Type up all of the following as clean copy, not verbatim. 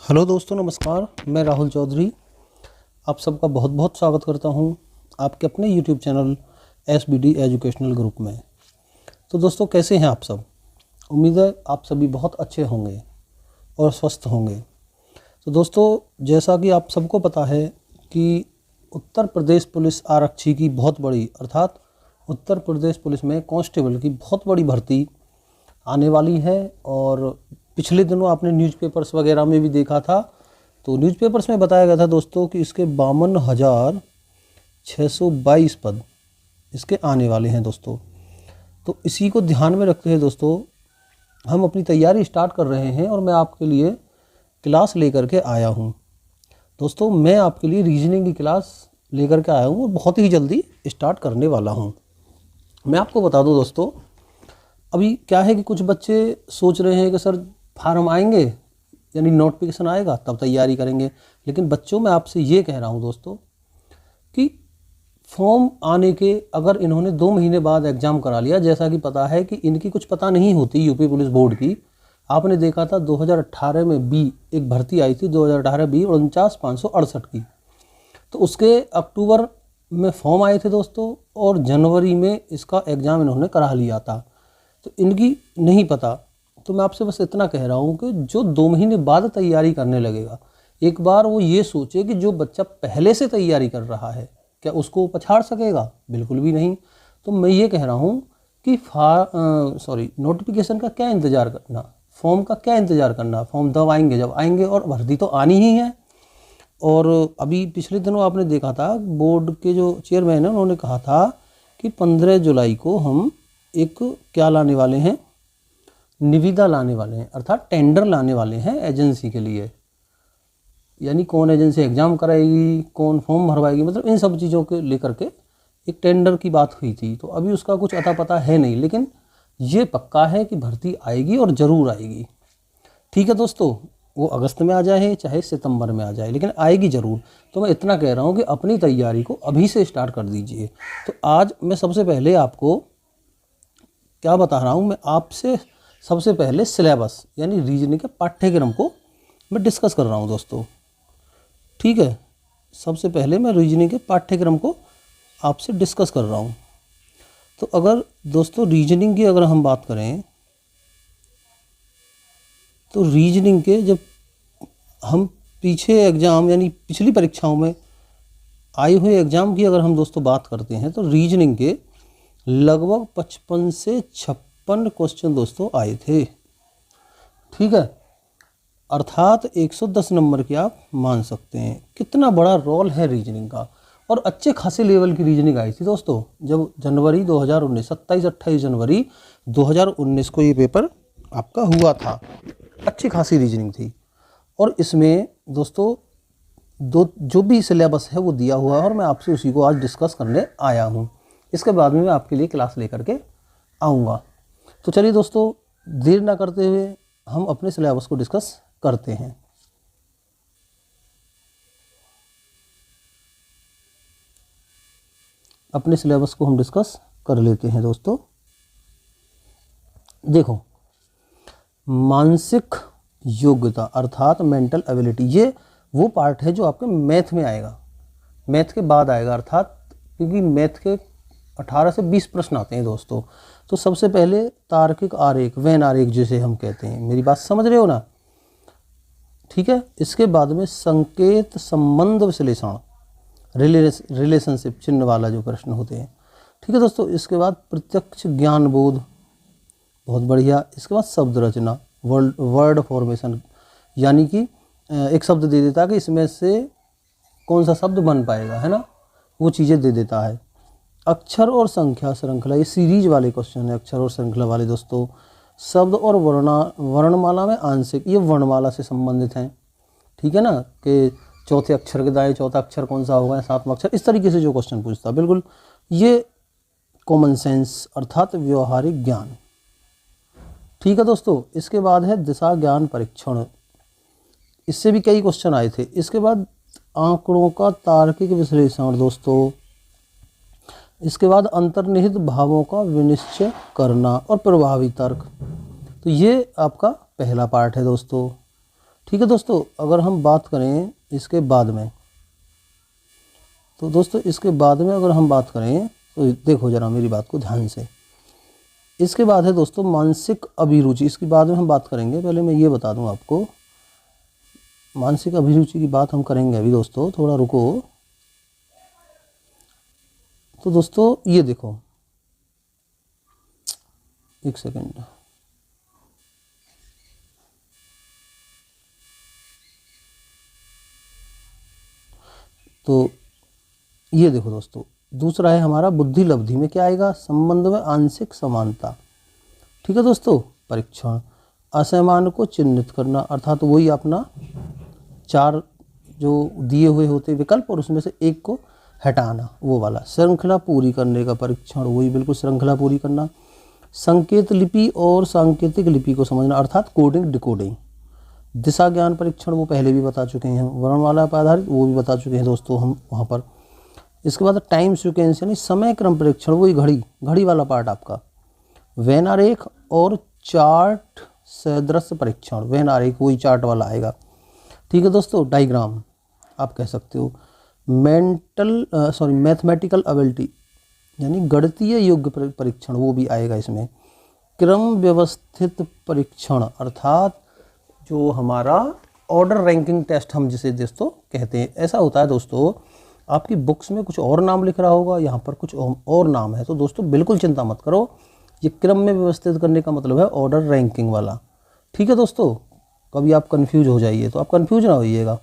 Hello दोस्तों, नमस्कार। मैं राहुल चौधरी आप सबका बहुत बहुत स्वागत करता हूं आपके अपने YouTube channel SBD educational group में। तो दोस्तों, कैसे हैं आप सब? उम्मीद है आप सभी बहुत अच्छे होंगे और स्वस्थ होंगे। तो दोस्तों, जैसा कि आप सबको पता है कि उत्तर प्रदेश पुलिस आरक्षी की बहुत बड़ी अर्थात उत्तर प्रदेश पुलिस में कांस्टेबल की बहुत बड़ी भर्ती आने वाली है। और पिछले दिनों आपने न्यूज़पेपर्स वगैरह में भी देखा था, तो न्यूज़पेपर्स में बताया गया था दोस्तों कि इसके 52,622 पद इसके आने वाले हैं दोस्तों। तो इसी को ध्यान में रखते हुए दोस्तों हम अपनी तैयारी स्टार्ट कर रहे हैं और मैं आपके लिए क्लास लेकर के आया हूं। दोस्तों, मैं आपके लिए रीजनिंग की क्लास लेकर के आया हूं और बहुत ही जल्दी स्टार्ट करने वाला हूं। मैं आपको बता दूं दोस्तों, अभी क्या है कि कुछ बच्चे सोच रहे हैं कि सर फार्म आएंगे यानी नोटिफिकेशन आएगा तब तैयारी करेंगे। लेकिन बच्चों, मैं आपसे ये कह रहा हूँ दोस्तों कि फॉर्म आने के अगर इन्होंने 2 महीने बाद एग्ज़ाम करा लिया, जैसा कि पता है कि इनकी कुछ पता नहीं होती यूपी पुलिस बोर्ड की। आपने देखा था 2018 में बी एक भर्ती आई थी, 2018 बी 49,568 की। तो उसके अक्टूबर में फॉर्म आए थे दोस्तों और जनवरी में इसका एग्ज़ाम इन्होंने करा लिया था। तो इनकी नहीं पता। तो मैं आपसे बस इतना कह रहा हूँ कि जो 2 महीने बाद तैयारी करने लगेगा, एक बार वो ये सोचे कि जो बच्चा पहले से तैयारी कर रहा है क्या उसको पछाड़ सकेगा? बिल्कुल भी नहीं। तो मैं ये कह रहा हूँ कि नोटिफिकेशन का क्या इंतज़ार करना, फॉर्म का क्या इंतज़ार करना। फॉर्म तब आएंगे जब आएंगे और भर्ती तो आनी ही है। और अभी पिछले दिनों आपने देखा था बोर्ड के जो चेयरमैन हैं उन्होंने कहा था कि 15 जुलाई को हम एक क्या लाने वाले हैं, निविदा लाने वाले हैं, अर्थात टेंडर लाने वाले हैं एजेंसी के लिए। यानी कौन एजेंसी एग्ज़ाम कराएगी, कौन फॉर्म भरवाएगी, मतलब इन सब चीज़ों के लेकर के एक टेंडर की बात हुई थी। तो अभी उसका कुछ अता पता है नहीं, लेकिन ये पक्का है कि भर्ती आएगी और ज़रूर आएगी। ठीक है दोस्तों, वो अगस्त में आ जाए चाहे सितंबर में आ जाए, लेकिन आएगी ज़रूर। तो मैं इतना कह रहा हूँ कि अपनी तैयारी को अभी से स्टार्ट कर दीजिए। तो आज मैं सबसे पहले आपको क्या बता रहा हूँ, मैं आपसे सबसे पहले सिलेबस यानी रीजनिंग के पाठ्यक्रम को मैं डिस्कस कर रहा हूँ दोस्तों। ठीक है, सबसे पहले मैं रीजनिंग के पाठ्यक्रम को आपसे डिस्कस कर रहा हूँ। तो अगर दोस्तों रीजनिंग की अगर हम बात करें तो रीजनिंग के जब हम पीछे एग्ज़ाम यानी पिछली परीक्षाओं में आए हुए एग्ज़ाम की अगर हम दोस्तों बात करते हैं तो रीजनिंग के लगभग 55 से 56 क्वेश्चन दोस्तों आए थे। ठीक है, अर्थात 110 नंबर की आप मान सकते हैं। कितना बड़ा रोल है रीजनिंग का, और अच्छे खासे लेवल की रीजनिंग आई थी दोस्तों जब जनवरी 2019 27-28 जनवरी 2019 को ये पेपर आपका हुआ था। अच्छी खासी रीजनिंग थी और इसमें दोस्तों जो भी सिलेबस है वो दिया हुआ है और मैं आपसे उसी को आज डिस्कस करने आया हूँ। इसके बाद में मैं आपके लिए क्लास लेकर के आऊँगा। तो चलिए दोस्तों, देर ना करते हुए हम अपने सिलेबस को डिस्कस करते हैं। अपने सिलेबस को हम डिस्कस कर लेते हैं दोस्तों। देखो, मानसिक योग्यता अर्थात मेंटल एबिलिटी, ये वो पार्ट है जो आपके मैथ में आएगा, मैथ के बाद आएगा। अर्थात क्योंकि मैथ के 18 से 20 प्रश्न आते हैं दोस्तों। तो सबसे पहले तार्किक आरेख, वेन आरेख जिसे हम कहते हैं, मेरी बात समझ रहे हो ना? ठीक है, इसके बाद में संकेत संबंध विश्लेषण, रिलेशनशिप चिन्ह वाला जो प्रश्न होते हैं। ठीक है दोस्तों, इसके बाद प्रत्यक्ष ज्ञान बोध, बहुत बढ़िया। इसके बाद शब्द रचना, वर्ड फॉर्मेशन, यानी कि एक शब्द दे देता है कि इसमें से कौन सा शब्द बन पाएगा, है ना, वो चीज़ें दे देता है। अक्षर और संख्या श्रृंखला, ये सीरीज वाले क्वेश्चन है, अक्षर और श्रृंखला वाले दोस्तों। शब्द और वर्णमाला में आंशिक, ये वर्णमाला से संबंधित हैं। ठीक है ना, कि चौथे अक्षर के दाएं चौथा अक्षर कौन सा होगा, 7वां अक्षर, इस तरीके से जो क्वेश्चन पूछता है, बिल्कुल ये कॉमन सेंस अर्थात व्यवहारिक ज्ञान। ठीक है दोस्तों, इसके बाद है दिशा ज्ञान परीक्षण, इससे भी कई क्वेश्चन आए थे। इसके बाद आंकड़ों का तार्किक विश्लेषण दोस्तों। इसके बाद अंतर्निहित भावों का विनिश्चय करना और प्रभावी तर्क। तो ये आपका पहला पार्ट है दोस्तों। ठीक है दोस्तों, अगर हम बात करें इसके बाद में, तो दोस्तों इसके बाद में अगर हम बात करें तो देखो ज़रा मेरी बात को ध्यान से। इसके बाद है दोस्तों मानसिक अभिरुचि, इसके बाद में हम बात करेंगे। पहले मैं ये बता दूं आपको, मानसिक अभिरुचि की बात हम करेंगे अभी दोस्तों, थोड़ा रुको। तो दोस्तों ये देखो, एक सेकंड, तो ये देखो दोस्तों, दूसरा है हमारा बुद्धि लब्धि में क्या आएगा, संबंध में आंशिक समानता। ठीक है दोस्तों, परीक्षण, असमान को चिन्हित करना, अर्थात वही अपना 4 जो दिए हुए होते विकल्प और उसमें से एक को हटाना, वो वाला। श्रृंखला पूरी करने का परीक्षण, वही बिल्कुल श्रृंखला पूरी करना। संकेत लिपि और सांकेतिक लिपि को समझना, अर्थात कोडिंग डिकोडिंग। दिशा ज्ञान परीक्षण वो पहले भी बता चुके हैं, वर्णमाला पर आधारित वो भी बता चुके हैं दोस्तों हम वहाँ पर। इसके बाद टाइम सीक्वेंस यानी समय क्रम परीक्षण, वही घड़ी वाला पार्ट आपका। वेन आरेख और चार्ट सदृश्य परीक्षण, वेन आरेख वही चार्ट वाला आएगा। ठीक है दोस्तों, डायग्राम आप कह सकते हो। मैथमेटिकल एबिलिटी यानी गणितीय योग्य परीक्षण, वो भी आएगा इसमें। क्रम व्यवस्थित परीक्षण, अर्थात जो हमारा ऑर्डर रैंकिंग टेस्ट हम जिसे दोस्तों कहते हैं। ऐसा होता है दोस्तों, आपकी बुक्स में कुछ और नाम लिख रहा होगा, यहाँ पर कुछ और नाम है, तो दोस्तों बिल्कुल चिंता मत करो, ये क्रम में व्यवस्थित करने का मतलब है ऑर्डर रैंकिंग वाला। ठीक है दोस्तों, कभी आप कंफ्यूज हो जाइए तो आप कंफ्यूज ना होइएगा।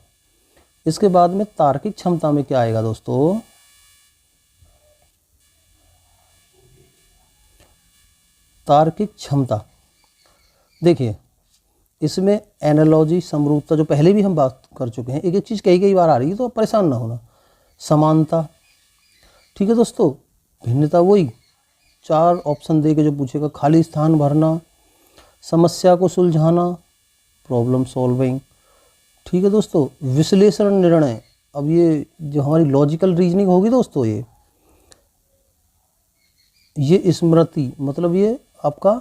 इसके बाद में तार्किक क्षमता में क्या आएगा दोस्तों, तार्किक क्षमता। देखिए इसमें एनालॉजी, समरूपता, जो पहले भी हम बात कर चुके हैं, एक एक चीज़ कई बार आ रही है तो परेशान ना होना। समानता, ठीक है दोस्तों। भिन्नता, वही 4 ऑप्शन दे के जो पूछेगा। खाली स्थान भरना, समस्या को सुलझाना, प्रॉब्लम सॉल्विंग। ठीक है दोस्तों, विश्लेषण निर्णय, अब ये जो हमारी लॉजिकल रीजनिंग होगी दोस्तों, ये स्मृति, मतलब ये आपका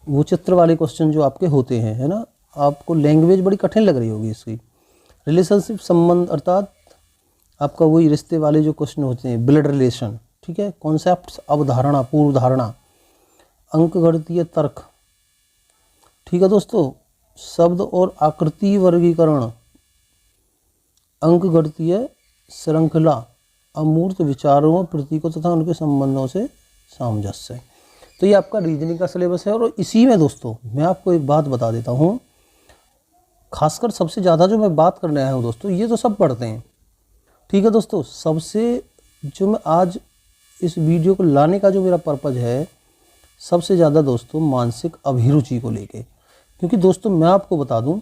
वो चित्र वाले क्वेश्चन जो आपके होते हैं, है ना। आपको लैंग्वेज बड़ी कठिन लग रही होगी इसकी। रिलेशनशिप, संबंध, अर्थात आपका वही रिश्ते वाले जो क्वेश्चन होते हैं, ब्लड रिलेशन। ठीक है, कॉन्सेप्ट्स, अवधारणा, पूर्व धारणा। अंकगणितीय तर्क, ठीक है दोस्तों। शब्द और आकृति वर्गीकरण, अंकगणितीय श्रृंखला, अमूर्त विचारों, प्रतीकों तथा उनके संबंधों से सामंजस्य। तो ये आपका रीजनिंग का सिलेबस है। और इसी में दोस्तों मैं आपको एक बात बता देता हूँ, खासकर सबसे ज़्यादा जो मैं बात करने आया हूँ दोस्तों, ये तो सब पढ़ते हैं। ठीक है दोस्तों, सबसे जो मैं आज इस वीडियो को लाने का जो मेरा पर्पज़ है, सबसे ज़्यादा दोस्तों मानसिक अभिरुचि को लेके। क्योंकि दोस्तों मैं आपको बता दूं,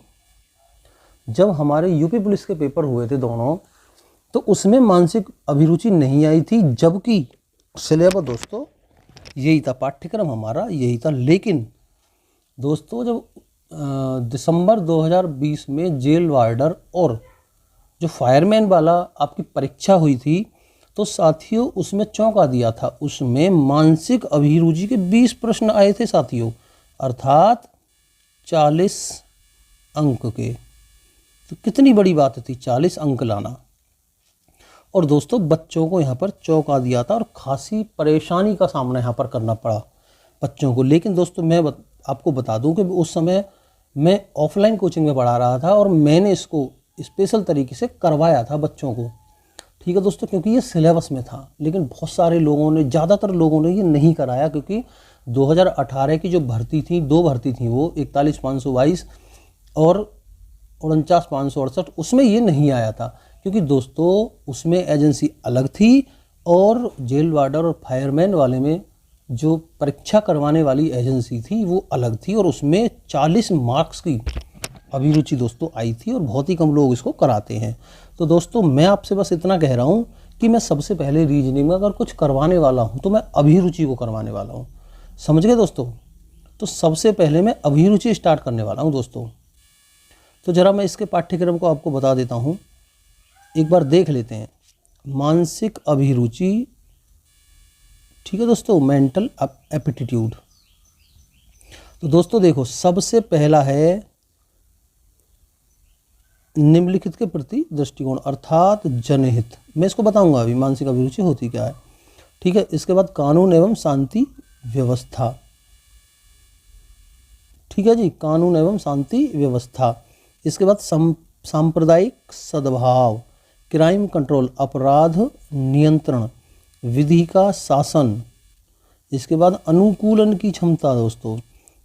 जब हमारे यूपी पुलिस के पेपर हुए थे दोनों, तो उसमें मानसिक अभिरुचि नहीं आई थी, जबकि सिलेबस दोस्तों यही था, पाठ्यक्रम हमारा यही था। लेकिन दोस्तों जब दिसंबर 2020 में जेल वार्डर और जो फायरमैन वाला आपकी परीक्षा हुई थी, तो साथियों उसमें चौंका दिया था। उसमें मानसिक अभिरुचि के 20 प्रश्न आए थे साथियों, अर्थात 40 अंक के। तो कितनी बड़ी बात थी 40 अंक लाना। और दोस्तों बच्चों को यहाँ पर चौंका दिया था और खासी परेशानी का सामना यहाँ पर करना पड़ा बच्चों को। लेकिन दोस्तों मैं आपको बता दूं कि उस समय मैं ऑफलाइन कोचिंग में पढ़ा रहा था और मैंने इसको स्पेशल तरीके से करवाया था बच्चों को। ठीक है दोस्तों, क्योंकि ये सिलेबस में था। लेकिन बहुत सारे लोगों ने, ज़्यादातर लोगों ने ये नहीं कराया, क्योंकि 2018 की जो भर्ती थी, 2 भर्ती थी, वो 41,522 और 49,568, उसमें ये नहीं आया था। क्योंकि दोस्तों उसमें एजेंसी अलग थी और जेल वार्डर और फायरमैन वाले में जो परीक्षा करवाने वाली एजेंसी थी वो अलग थी, और उसमें 40 मार्क्स की अभिरुचि दोस्तों आई थी, और बहुत ही कम लोग इसको कराते हैं। तो दोस्तों मैं आपसे बस इतना कह रहा हूँ कि मैं सबसे पहले रीजनिंग में अगर कुछ करवाने वाला हूँ तो मैं अभिरुचि को करवाने वाला हूँ, समझ गए दोस्तों। तो सबसे पहले मैं अभिरुचि स्टार्ट करने वाला हूँ दोस्तों। तो ज़रा मैं इसके पाठ्यक्रम को आपको बता देता हूँ, एक बार देख लेते हैं। मानसिक अभिरुचि, ठीक है दोस्तों, मेंटल एप्टीट्यूड। तो दोस्तों देखो, सबसे पहला है निम्नलिखित के प्रति दृष्टिकोण अर्थात जनहित। मैं इसको बताऊंगा अभी मानसिक अभिरुचि होती क्या है। ठीक है, इसके बाद कानून एवं शांति व्यवस्था। ठीक है जी, कानून एवं शांति व्यवस्था। इसके बाद सांप्रदायिक सद्भाव, क्राइम कंट्रोल, अपराध नियंत्रण, विधि का शासन। इसके बाद अनुकूलन की क्षमता दोस्तों।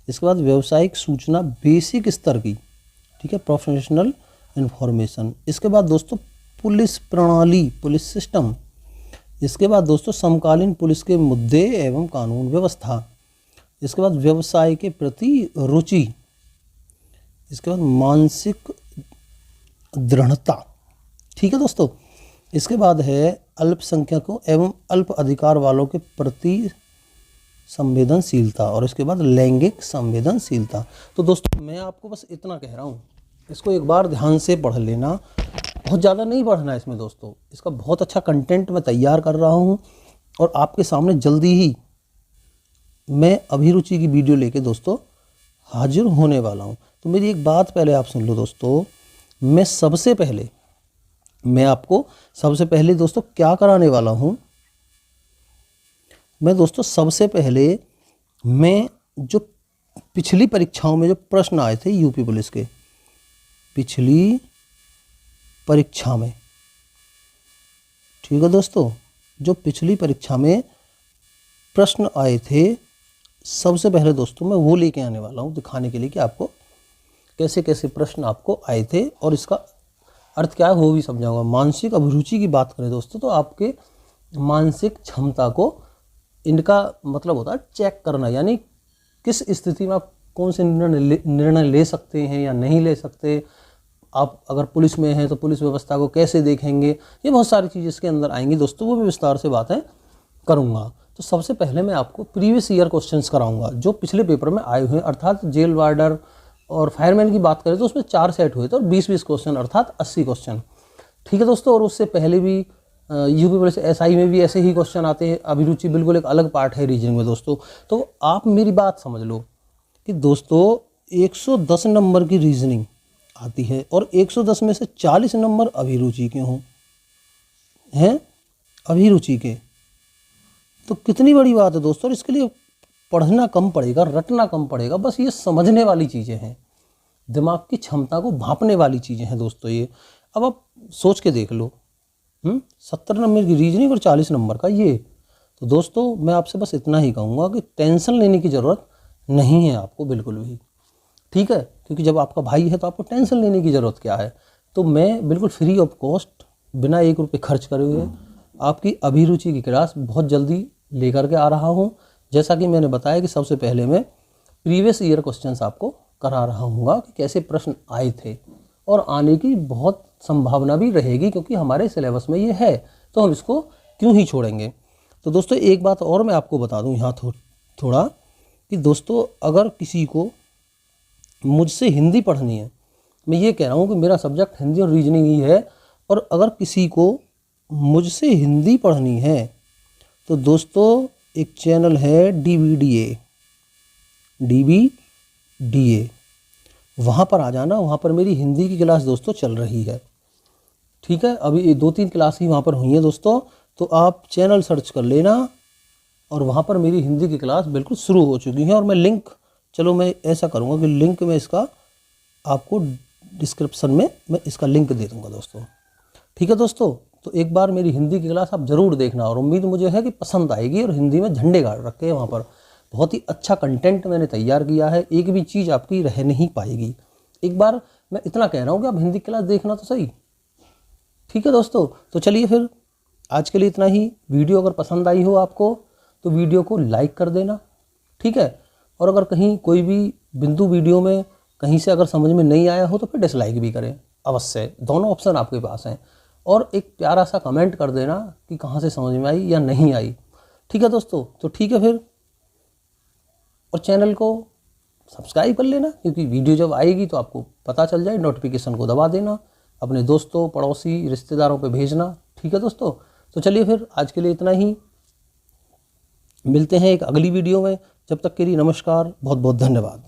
इसके बाद व्यावसायिक सूचना बेसिक स्तर की, ठीक है, प्रोफेशनल इंफॉर्मेशन। इसके बाद दोस्तों पुलिस प्रणाली, पुलिस सिस्टम। इसके बाद दोस्तों समकालीन पुलिस के मुद्दे एवं कानून व्यवस्था। इसके बाद व्यवसाय के प्रति रुचि। इसके बाद मानसिक दृढ़ता। ठीक है दोस्तों, इसके बाद है अल्पसंख्यकों एवं अल्प अधिकार वालों के प्रति संवेदनशीलता, और इसके बाद लैंगिक संवेदनशीलता। तो दोस्तों मैं आपको बस इतना कह रहा हूँ, इसको एक बार ध्यान से पढ़ लेना, बहुत ज़्यादा नहीं पढ़ना है इसमें दोस्तों। इसका बहुत अच्छा कंटेंट मैं तैयार कर रहा हूँ और आपके सामने जल्दी ही मैं अभिरुचि की वीडियो लेके दोस्तों हाजिर होने वाला हूँ। तो मेरी एक बात पहले आप सुन लो दोस्तों, मैं आपको सबसे पहले दोस्तों क्या कराने वाला हूँ। मैं दोस्तों सबसे पहले मैं जो पिछली परीक्षाओं में जो प्रश्न आए थे यूपी पुलिस के, पिछली परीक्षा में, ठीक है दोस्तों, जो पिछली परीक्षा में प्रश्न आए थे सबसे पहले दोस्तों मैं वो लेके आने वाला हूँ दिखाने के लिए कि आपको कैसे कैसे प्रश्न आपको आए थे और इसका अर्थ क्या है वो भी समझाऊंगा। मानसिक अभिरुचि की बात करें दोस्तों तो आपके मानसिक क्षमता को, इनका मतलब होता है चेक करना, यानी किस स्थिति में आप कौन से निर्णय ले सकते हैं या नहीं ले सकते। आप अगर पुलिस में हैं तो पुलिस व्यवस्था को कैसे देखेंगे, ये बहुत सारी चीज़ इसके अंदर आएंगी दोस्तों, वो भी विस्तार से बातें करूँगा। तो सबसे पहले मैं आपको प्रीवियस ईयर क्वेश्चंस कराऊंगा जो पिछले पेपर में आए हुए हैं, अर्थात जेल वार्डर और फायरमैन की बात करें तो उसमें 4 सेट हुए थे और 20-20 क्वेश्चन अर्थात 80 क्वेश्चन। ठीक है दोस्तों, और उससे पहले भी यूपी पुलिस एसआई में भी ऐसे ही क्वेश्चन आते हैं। अभिरुचि बिल्कुल एक अलग पार्ट है रीजनिंग में दोस्तों। तो आप मेरी बात समझ लो कि दोस्तों 110 नंबर की रीजनिंग आती है और 110 में से 40 नंबर अभिरुचि के हों, हैं अभिरुचि के, तो कितनी बड़ी बात है दोस्तों। और इसके लिए पढ़ना कम पड़ेगा, रटना कम पड़ेगा, बस ये समझने वाली चीज़ें हैं, दिमाग की क्षमता को भांपने वाली चीज़ें हैं दोस्तों ये। अब आप सोच के देख लो, 70 नंबर की रीजनिंग और 40 नंबर का ये। तो दोस्तों मैं आपसे बस इतना ही कहूँगा कि टेंशन लेने की ज़रूरत नहीं है आपको बिल्कुल भी, ठीक है, क्योंकि जब आपका भाई है तो आपको टेंशन लेने की ज़रूरत क्या है। तो मैं बिल्कुल फ्री ऑफ कॉस्ट, बिना 1 रुपये खर्च करे हुए आपकी अभिरुचि की क्लास बहुत जल्दी लेकर के आ रहा हूँ। जैसा कि मैंने बताया कि सबसे पहले मैं प्रीवियस ईयर क्वेश्चंस आपको करा रहा हूँ कि कैसे प्रश्न आए थे, और आने की बहुत संभावना भी रहेगी क्योंकि हमारे सिलेबस में ये है, तो हम इसको क्यों ही छोड़ेंगे। तो दोस्तों एक बात और मैं आपको बता दूं यहाँ थोड़ा कि दोस्तों अगर किसी को मुझसे हिंदी पढ़नी है, मैं ये कह रहा हूँ कि मेरा सब्जेक्ट हिंदी और रीजनिंग ही है, और अगर किसी को मुझसे हिंदी पढ़नी है तो दोस्तों एक चैनल है DBDA, वहाँ पर आ जाना। वहाँ पर मेरी हिंदी की क्लास दोस्तों चल रही है, ठीक है, अभी 2-3 क्लास ही वहाँ पर हुई हैं दोस्तों। तो आप चैनल सर्च कर लेना और वहाँ पर मेरी हिंदी की क्लास बिल्कुल शुरू हो चुकी है। और मैं लिंक, चलो मैं ऐसा करूँगा कि लिंक में इसका आपको डिस्क्रिप्शन में मैं इसका लिंक दे दूँगा दोस्तों, ठीक है दोस्तों। तो एक बार मेरी हिंदी की क्लास आप ज़रूर देखना, और उम्मीद मुझे है कि पसंद आएगी। और हिंदी में झंडे गाड़ रखे हैं वहाँ पर, बहुत ही अच्छा कंटेंट मैंने तैयार किया है, एक भी चीज़ आपकी रह नहीं पाएगी। एक बार मैं इतना कह रहा हूँ कि आप हिंदी क्लास देखना तो सही, ठीक है दोस्तों। तो चलिए फिर आज के लिए इतना ही। वीडियो अगर पसंद आई हो आपको तो वीडियो को लाइक कर देना, ठीक है, और अगर कहीं कोई भी बिंदु वीडियो में कहीं से अगर समझ में नहीं आया हो तो फिर डिसलाइक भी करें अवश्य, दोनों ऑप्शन आपके पास हैं। और एक प्यारा सा कमेंट कर देना कि कहाँ से समझ में आई या नहीं आई, ठीक है दोस्तों। तो ठीक है फिर, और चैनल को सब्सक्राइब कर लेना क्योंकि वीडियो जब आएगी तो आपको पता चल जाए, नोटिफिकेशन को दबा देना, अपने दोस्तों पड़ोसी रिश्तेदारों पे भेजना, ठीक है दोस्तों। तो चलिए फिर आज के लिए इतना ही, मिलते हैं एक अगली वीडियो में। जब तक के लिए नमस्कार, बहुत बहुत धन्यवाद।